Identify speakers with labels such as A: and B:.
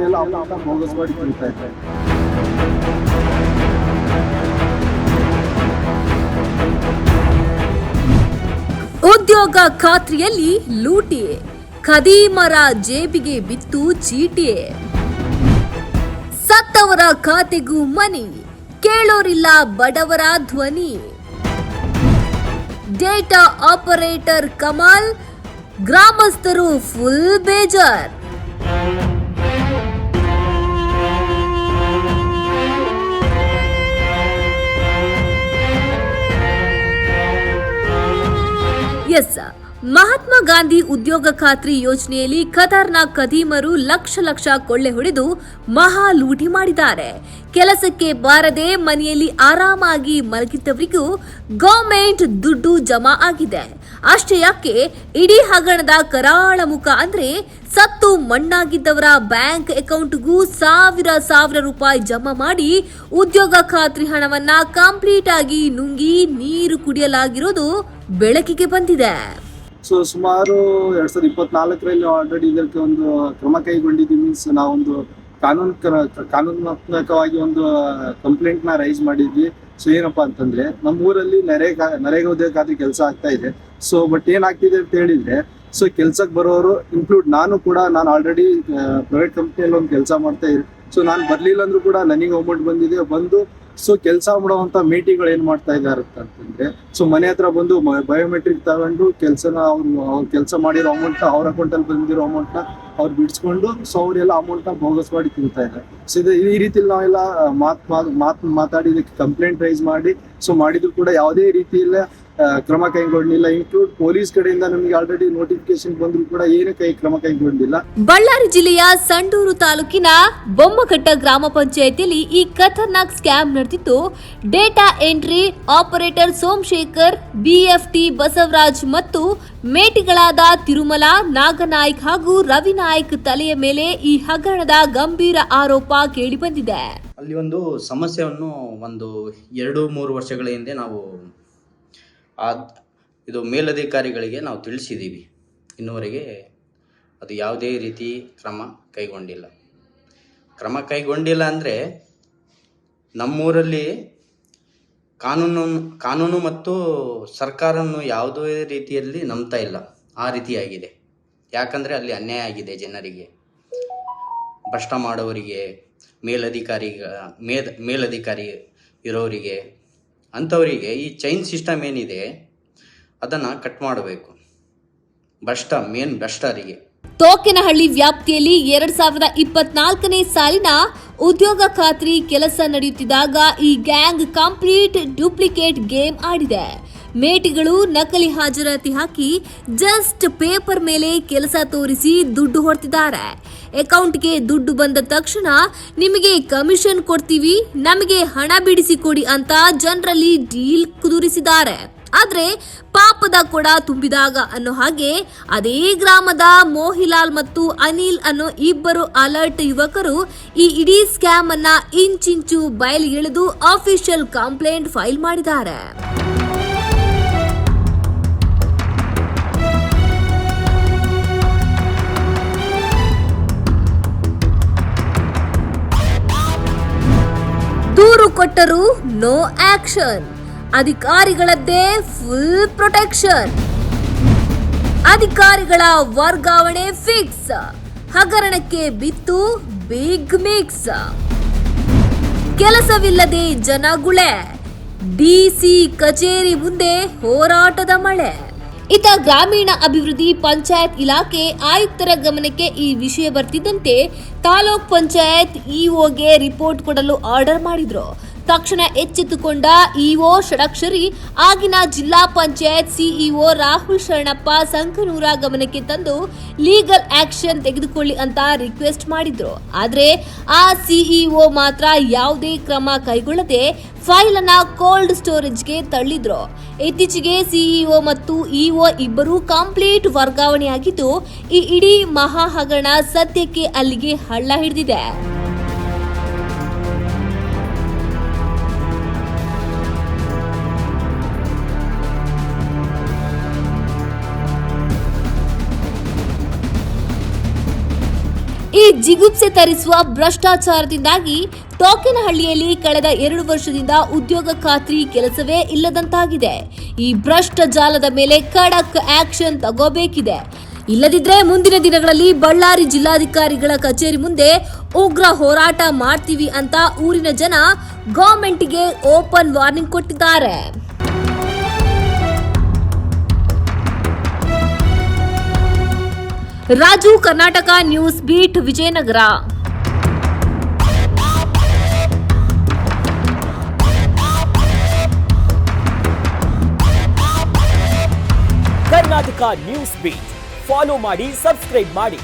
A: ಅವರೆಲ್ಲ ಅಮೌಂಟ್ನ ಬೋಗಸ್ ಮಾಡಿ ತಿಂತಾ ಇದ್ದಾರೆ.
B: ಉದ್ಯೋಗ ಖಾತ್ರಿಯಲ್ಲಿ ಲೂಟಿ, ಖದೀಮರ ಜೇಬಿಗೆ ಬಿತ್ತು ಚೀಟಿ. ಸತ್ತವರ ಖಾತೆಗೂ ಮನಿ, ಕೇಳೋರಿಲ್ಲ ಬಡವರ ಧ್ವನಿ. ಡೇಟಾ ಆಪರೇಟರ್ ಕಮಾಲ್, ಗ್ರಾಮಸ್ಥರು ಫುಲ್ ಬೇಜಾರ್. ಎಸ್, ಮಹಾತ್ಮ ಗಾಂಧಿ ಉದ್ಯೋಗ ಖಾತ್ರಿ ಯೋಜನೆಯಲ್ಲಿ ಕತಾರ್ನ ಖದೀಮರು ಲಕ್ಷ ಕೊಳ್ಳೆ ಹೊಡೆದು ಮಹಾ ಲೂಟಿ ಮಾಡಿದ್ದಾರೆ. ಕೆಲಸಕ್ಕೆ ಬಾರದೆ ಮನೆಯಲ್ಲಿ ಆರಾಮಾಗಿ ಮಲಗಿದ್ದವರಿಗೂ ಗೌರ್ಮೆಂಟ್ ದುಡ್ಡು ಜಮಾ ಆಗಿದೆ. ಅಷ್ಟೇ ಯಾಕೆ, ಇಡೀ ಹಗರಣದ ಕರಾಳ ಮುಖ ಅಂದ್ರೆ ಸತ್ತು ಮಣ್ಣಾಗಿದ್ದವರ ಬ್ಯಾಂಕ್ ಅಕೌಂಟ್ಗೂ ಸಾವಿರ ರೂಪಾಯಿ ಜಮಾ ಮಾಡಿ ಉದ್ಯೋಗ ಖಾತ್ರಿ ಹಣವನ್ನ ಕಂಪ್ಲೀಟ್ ಆಗಿ ನುಂಗಿ ನೀರು ಕುಡಿಯಲಾಗಿರೋದು ಬೆಳಕಿಗೆ ಬಂದಿದೆ.
A: ಸೊ ಸುಮಾರು 2024ರಲ್ಲಿ ಆಲ್ರೆಡಿ ಇದಕ್ಕೆ ಒಂದು ಕ್ರಮ ಕೈಗೊಂಡಿದ್ದೀವಿ. ಮೀನ್ಸ್ ನಾವೊಂದು ಕಾನೂನಾತ್ಮಕವಾಗಿ ಒಂದು ಕಂಪ್ಲೇಂಟ್ನ ರೈಸ್ ಮಾಡಿದ್ವಿ. ಸೊ ಏನಪ್ಪಾ ಅಂತಂದ್ರೆ, ನಮ್ಮ ಊರಲ್ಲಿ ನರೇಗಾ ಉದ್ಯೋಗ ಖಾತ್ರಿ ಕೆಲಸ ಆಗ್ತಾ ಇದೆ. ಸೊ ಬಟ್ ಏನಾಗ್ತಿದೆ ಅಂತ ಹೇಳಿದ್ರೆ, ಸೊ ಕೆಲ್ಸಕ್ಕೆ ಬರೋರು ಇನ್ಕ್ಲೂಡ್ ನಾನು ಆಲ್ರೆಡಿ ಪ್ರೈವೇಟ್ ಕಂಪ್ನಿಯಲ್ಲಿ ಒಂದು ಕೆಲಸ ಮಾಡ್ತಾ ಇದ್ದೀನಿ. ಸೊ ನಾನು ಬರ್ಲಿಲ್ಲ ಅಂದ್ರೂ ಕೂಡ ನನಗೆ ಅಮೌಂಟ್ ಬಂದು ಸೊ ಕೆಲಸ ಮಾಡುವಂತ ಮೇಟಿಗಳು ಏನ್ ಮಾಡ್ತಾ ಇದ್ದಾರೆ ಅಂತಂದ್ರೆ, ಸೊ ಮನೆ ಹತ್ರ ಬಂದು ಬಯೋಮೆಟ್ರಿಕ್ ತಗೊಂಡು ಅವ್ರು ಕೆಲಸ ಮಾಡಿರೋ ಅಮೌಂಟ್, ಅವ್ರ ಅಕೌಂಟ್ ಅಲ್ಲಿ ಬಂದಿರೋ ಅಮೌಂಟ್ ನ ಅವ್ರು ಬಿಡಿಸ್ಕೊಂಡು ಸೊ ಅವರೆಲ್ಲ ಅಮೌಂಟ್ ನ ಬೋಗಸ್ ಮಾಡಿ ತಿಂತಾ ಇದ್ದಾರೆ. ಸೊ ಈ ರೀತಿ ನಾವೆಲ್ಲ ಮಾತಾಡಿ ಇದಕ್ಕೆ ಕಂಪ್ಲೇಂಟ್ ರೈಸ್ ಮಾಡಿ ಸೊ ಮಾಡಿದ್ರು ಕೂಡ ಯಾವುದೇ ರೀತಿಯಲ್ಲಿ ಕ್ರಮ ಕೈಗೊಂಡಿಲ್ಲ. ಇನ್ಕ್ಲೂಡ್ ಪೊಲೀಸ್ ಕಡೆಯಿಂದ ನಮಗೆ ಆಲ್ರೆಡಿ ನೋಟಿಫಿಕೇಶನ್ ಬಂದ್ರು ಕೂಡ ಏನು ಕ್ರಮ ಕೈಗೊಂಡಿಲ್ಲ.
B: ಬಳ್ಳಾರಿ ಜಿಲ್ಲೆಯ ಸಂಡೂರು ತಾಲೂಕಿನ ಬೊಮ್ಮಘಟ್ಟ ಗ್ರಾಮ ಪಂಚಾಯಿತಿಯಲ್ಲಿ ಈ ಖತರ್ನಾಕ್ ಸ್ಕ್ಯಾಮ್ ನಡೆದಿದ್ದು, data entry operator Somashekhar, BFT Basavaraj ಮತ್ತು ಮೇಟಿಗಳಾದ ತಿರುಮಲ, ನಾಗನಾಯ್ಕ್ ಹಾಗೂ ರವಿನಾಯ್ಕ್ ತಲೆಯ ಮೇಲೆ ಈ ಹಗರಣದ ಗಂಭೀರ ಆರೋಪ ಕೇಳಿಬಂದಿದೆ.
C: ಅಲ್ಲಿ ಒಂದು ಸಮಸ್ಯೆಯನ್ನು ಒಂದು 2-3 ವರ್ಷಗಳ ಹಿಂದೆ ನಾವು ಇದು ಮೇಲಧಿಕಾರಿಗಳಿಗೆ ನಾವು ತಿಳಿಸಿದ್ದೀವಿ. ಇನ್ನುವರೆಗೆ ಅದು ಯಾವುದೇ ರೀತಿ ಕ್ರಮ ಕೈಗೊಂಡಿಲ್ಲ ಅಂದರೆ ನಮ್ಮೂರಲ್ಲಿ ಕಾನೂನು ಮತ್ತು ಸರ್ಕಾರವನ್ನು ಯಾವುದೇ ರೀತಿಯಲ್ಲಿ ನಂಬ್ತಾ ಇಲ್ಲ. ಆ ರೀತಿಯಾಗಿದೆ. ಯಾಕಂದರೆ ಅಲ್ಲಿ ಅನ್ಯಾಯ ಆಗಿದೆ ಜನರಿಗೆ, ಭ್ರಷ್ಟ ಮಾಡೋರಿಗೆ, ಮೇಲಧಿಕಾರಿ ಇರೋರಿಗೆ, ಅಂಥವರಿಗೆ ಈ ಚೈನ್ ಸಿಸ್ಟಮ್ ಏನಿದೆ ಅದನ್ನು ಕಟ್ ಮಾಡಬೇಕು. ಭ್ರಷ್ಟರಿಗೆ
B: ತೋಕೇನಹಳ್ಳಿ ವ್ಯಾಪ್ತಿಯಲ್ಲಿ 2024ನೇ ಸಾಲಿನ ಉದ್ಯೋಗ ಖಾತ್ರಿ ಕೆಲಸ ನಡೆಯುತ್ತಿದ್ದಾಗ ಈ ಗ್ಯಾಂಗ್ ಕಂಪ್ಲೀಟ್ ಡೂಪ್ಲಿಕೇಟ್ ಗೇಮ್ ಆಡಿದೆ. ಮೇಟಿಗಳು ನಕಲಿ ಹಾಜರಾತಿ ಹಾಕಿ ಜಸ್ಟ್ ಪೇಪರ್ ಮೇಲೆ ಕೆಲಸ ತೋರಿಸಿ ದುಡ್ಡು ಹೊಡ್ತಿದ್ದಾರೆ. ಅಕೌಂಟ್ಗೆ ದುಡ್ಡು ಬಂದ ತಕ್ಷಣ ನಿಮಗೆ ಕಮಿಷನ್ ಕೊಡ್ತೀವಿ, ನಮಗೆ ಹಣ ಬಿಡಿಸಿ ಕೊಡಿ ಅಂತ ಜನರಲ್ಲಿ ಡೀಲ್ ಕುದುರಿಸಿದ್ದಾರೆ. ಆದ್ರೆ ಪಾಪದ ಕೊಡ ತುಂಬಿದಾಗ ಅನ್ನೋ ಹಾಗೆ ಅದೇ ಗ್ರಾಮದ ಮೋಹಿಲಾಲ್ ಮತ್ತು ಅನಿಲ್ ಅನ್ನೋ ಇಬ್ಬರು ಅಲರ್ಟ್ ಯುವಕರು ಈ ಇಡೀ ಸ್ಕ್ಯಾಮ್ ಅನ್ನ ಇಂಚಿಂಚು ಬಯಲಿಗೆಳೆದು ಅಫಿಷಿಯಲ್ ಕಂಪ್ಲೇಂಟ್ ಫೈಲ್ ಮಾಡಿದ್ದಾರೆ. ದೂರು ಕೊಟ್ಟರು ನೋ ಆಕ್ಷನ್, ಅಧಿಕಾರಿಗಳದ್ದೇ ಫುಲ್ ಪ್ರೊಟೆಕ್ಷನ್. ಅಧಿಕಾರಿಗಳ ವರ್ಗಾವಣೆ ಫಿಕ್ಸ್, ಹಗರಣಕ್ಕೆ ಬಿತ್ತು ಬಿಗ್ ಮಿಕ್ಸ್. ಕೆಲಸವಿಲ್ಲದೆ ಜನಗುಳೆ, ಡಿಸಿ ಕಚೇರಿ ಮುಂದೆ ಹೋರಾಟದ ಮಳೆ. ಇತ್ತ ಗ್ರಾಮೀಣ ಅಭಿವೃದ್ಧಿ ಪಂಚಾಯತ್ ಇಲಾಖೆ ಆಯುಕ್ತರ ಗಮನಕ್ಕೆ ಈ ವಿಷಯ ಬರ್ತಿದ್ದಂತೆ ತಾಲೂಕ್ ಪಂಚಾಯತ್ ಇಒಗೆ ರಿಪೋರ್ಟ್ ಕೊಡಲು ಆರ್ಡರ್ ಮಾಡಿದ್ರು. ತಕ್ಷಣ ಎಚ್ಚೆತ್ತುಕೊಂಡ ಇಒ ಷಡಕ್ಷರಿ ಆಗಿನ ಜಿಲ್ಲಾ ಪಂಚಾಯತ್ ಸಿಇಒ ರಾಹುಲ್ ಶರಣಪ್ಪ ಸಂಕನೂರ ಗಮನಕ್ಕೆ ತಂದು ಲೀಗಲ್ ಆಕ್ಷನ್ ತೆಗೆದುಕೊಳ್ಳಿ ಅಂತ ರಿಕ್ವೆಸ್ಟ್ ಮಾಡಿದ್ರು. ಆದ್ರೆ ಆ ಸಿಇಒ ಮಾತ್ರ ಯಾವುದೇ ಕ್ರಮ ಕೈಗೊಳ್ಳದೆ ಫೈಲ್ ಅನ್ನ ಕೋಲ್ಡ್ ಸ್ಟೋರೇಜ್ಗೆ ತಳ್ಳಿದ್ರು. ಇತ್ತೀಚೆಗೆ ಸಿಇಒ ಮತ್ತು ಇಒ ಇಬ್ಬರೂ ಕಂಪ್ಲೀಟ್ ವರ್ಗಾವಣೆಯಾಗಿದ್ದು, ಈ ಇಡೀ ಮಹಾ ಹಗರಣ ಸದ್ಯಕ್ಕೆ ಅಲ್ಲಿಗೆ ಹಳ್ಳ ಹಿಡಿದಿದೆ. ಈ ಜಿಗುಪ್ಸೆ ತರಿಸುವ ಭ್ರಷ್ಟಾಚಾರದಿಂದಾಗಿ ತೋಕೇನಹಳ್ಳಿಯಲ್ಲಿ ಕಳೆದ 2 ವರ್ಷದಿಂದ ಉದ್ಯೋಗ ಖಾತ್ರಿ ಕೆಲಸವೇ ಇಲ್ಲದಂತಾಗಿದೆ. ಈ ಭ್ರಷ್ಟ ಜಾಲದ ಮೇಲೆ ಖಡಕ್ ಆಕ್ಷನ್ ತಗೋಬೇಕಿದೆ. ಇಲ್ಲದಿದ್ರೆ ಮುಂದಿನ ದಿನಗಳಲ್ಲಿ ಬಳ್ಳಾರಿ ಜಿಲ್ಲಾಧಿಕಾರಿಗಳ ಕಚೇರಿ ಮುಂದೆ ಉಗ್ರ ಹೋರಾಟ ಮಾಡ್ತೀವಿ ಅಂತ ಊರಿನ ಜನ ಗವರ್ಮೆಂಟ್ಗೆ ಓಪನ್ ವಾರ್ನಿಂಗ್ ಕೊಟ್ಟಿದ್ದಾರೆ. Raju, Karnataka news beat, Vijayanagara.
D: Karnataka news beat follow ಮಾಡಿ, ಸಬ್ಸ್ಕ್ರೈಬ್ ಮಾಡಿ